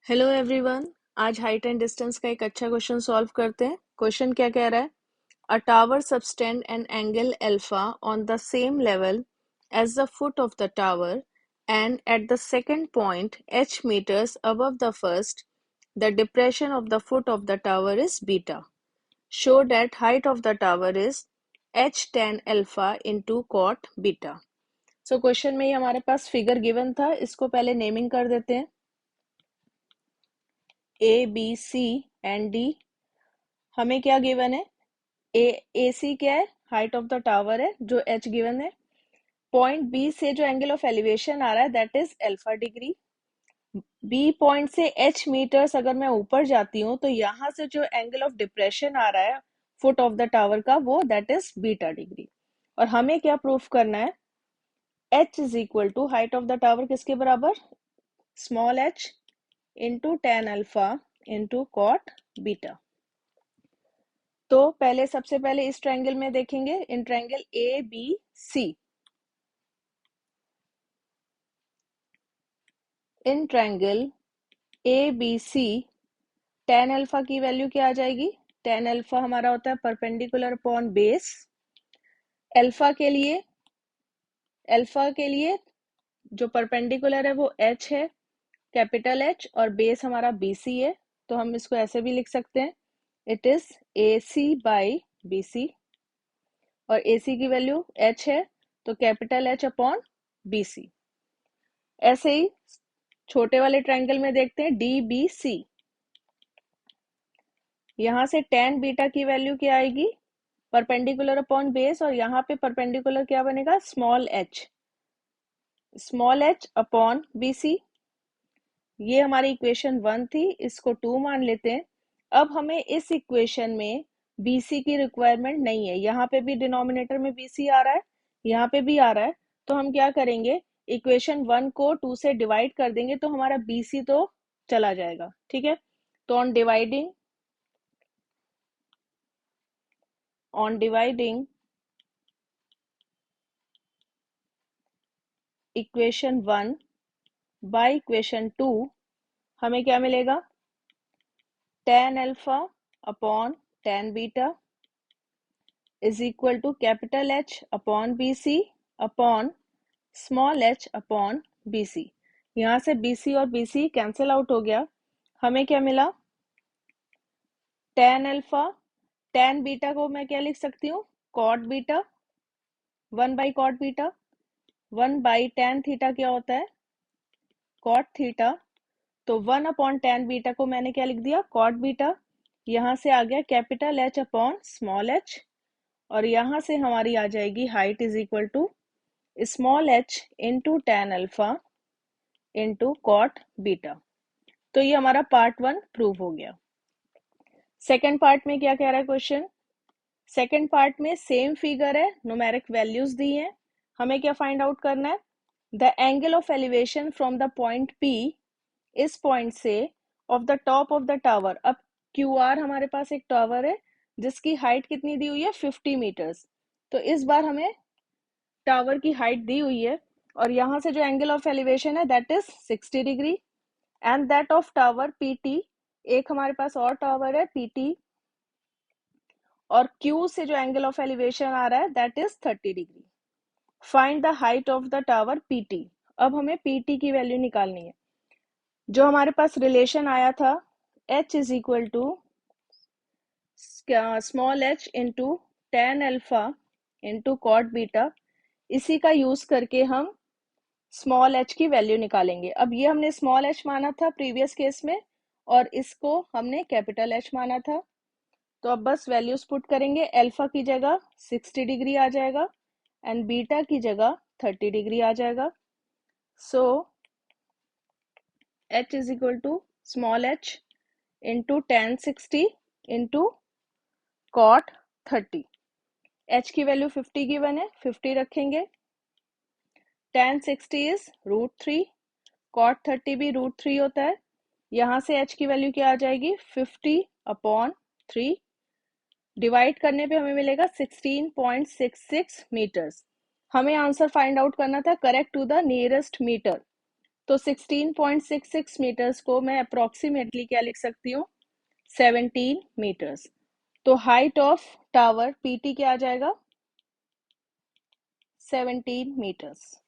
Hello everyone. आज height and distance का एक अच्छा क्वेश्चन सॉल्व करते हैं। क्वेश्चन क्या कह रहा है? A tower subtend an angle alpha on the same level as the foot of the tower and at the second point h meters above the first the depression of the foot of the tower is beta. Show that height of the tower is h tan alpha into cot beta. So question में ही हमारे पास figure given था, इसको पहले naming कर देते हैं। A B C and D हमें क्या गिवन है? ए सी क्या है? हाइट ऑफ द टावर है जो एच गिवन है। पॉइंट बी से जो एंगल ऑफ एलिवेशन आ रहा है that is alpha degree. B point से एच मीटर्स अगर मैं ऊपर जाती हूँ तो यहाँ से जो एंगल ऑफ डिप्रेशन आ रहा है फुट ऑफ द टावर का वो दैट इज बीटा डिग्री। और हमें क्या प्रूफ करना है? H is equal to height of the tower किसके बराबर? Small H into tan alpha into cot beta. तो पहले सबसे पहले इस ट्रायंगल में देखेंगे, in triangle A B C. In triangle A B C tan alpha की वैल्यू क्या आ जाएगी? टेन अल्फा हमारा होता है परपेंडिकुलर अपॉन बेस। अल्फा के लिए जो परपेंडिकुलर है वो एच है, कैपिटल एच, और बेस हमारा बी सी है। तो हम इसको ऐसे भी लिख सकते हैं, it is A C by B C. और ए सी की वैल्यू एच है तो capital H upon B C. ऐसे ही छोटे वाले ट्रायंगल में देखते हैं डी बी सी। यहां से टेन बीटा की वैल्यू क्या आएगी? परपेंडिकुलर अपॉन बेस, और यहाँ पे परपेंडिकुलर क्या बनेगा? Small H upon B C. ये हमारी इक्वेशन 1 थी, इसको 2 मान लेते हैं। अब हमें इस इक्वेशन में BC की रिक्वायरमेंट नहीं है। यहाँ पे भी डिनोमिनेटर में BC आ रहा है, यहाँ पे भी आ रहा है। तो हम क्या करेंगे? इक्वेशन 1 को 2 से डिवाइड कर देंगे तो हमारा BC तो चला जाएगा। ठीक है, तो on dividing equation 1 by equation 2 हमें क्या मिलेगा? Tan alpha upon tan beta is equal to capital H upon BC upon small h upon BC। यहाँ से BC और BC कैंसिल आउट हो गया। हमें क्या मिला? टेन अल्फा, टेन बीटा को मैं क्या लिख सकती हूँ? Cot beta, 1 by cot beta. 1 by tan theta क्या होता है? Cot theta. तो 1 अपॉन टेन बीटा को मैंने क्या लिख दिया? Cot beta. यहाँ से आ गया capital H upon small h, और यहाँ से हमारी आ जाएगी height is equal to small h into tan alpha into cot beta. तो ये हमारा पार्ट 1 प्रूव हो गया। सेकेंड पार्ट में क्या कह रहा है क्वेश्चन? सेकेंड पार्ट में सेम फिगर है, न्यूमेरिक वैल्यूज दी हैं। हमें क्या फाइंड आउट करना है? The angle of elevation from the point P, इस पॉइंट से, of the top of the tower. अब QR हमारे पास एक टावर है जिसकी हाइट कितनी दी हुई है? 50 मीटर्स। तो इस बार हमें टावर की हाइट दी हुई है, और यहाँ से जो एंगल ऑफ एलिवेशन है that is 60 degree, and that of tower PT, एक हमारे पास और टावर है PT, और Q से जो एंगल ऑफ एलिवेशन आ रहा है that is 30 degree. Find the height of the tower PT। अब हमें PT की वैल्यू निकालनी है। जो हमारे पास रिलेशन आया था H is equal to small h into tan alpha into cot beta, इसी का यूज करके हम स्मॉल h की वैल्यू निकालेंगे। अब ये हमने स्मॉल h माना था प्रीवियस केस में, और इसको हमने कैपिटल H माना था। तो अब बस वैल्यूज पुट करेंगे। अल्फा की जगह 60 डिग्री आ जाएगा एंड बीटा की जगह 30 डिग्री आ जाएगा। So h is equal to small h into tan 60 into cot 30। h की वैल्यू 50 गिवन है, 50 रखेंगे। टेन 60 इज √3, कॉट 30 भी √3 होता है। यहाँ से h की वैल्यू क्या आ जाएगी? 50 अपॉन 3। डिवाइड करने पे हमें मिलेगा 16.66 मीटर्स। हमें आंसर फाइंड आउट करना था correct to the nearest meter. तो 16.66 मीटर्स को मैं अप्रोक्सीमेटली क्या लिख सकती हूँ, 17 मीटर्स। तो हाइट ऑफ टावर पीटी क्या आ जाएगा, 17 मीटर्स।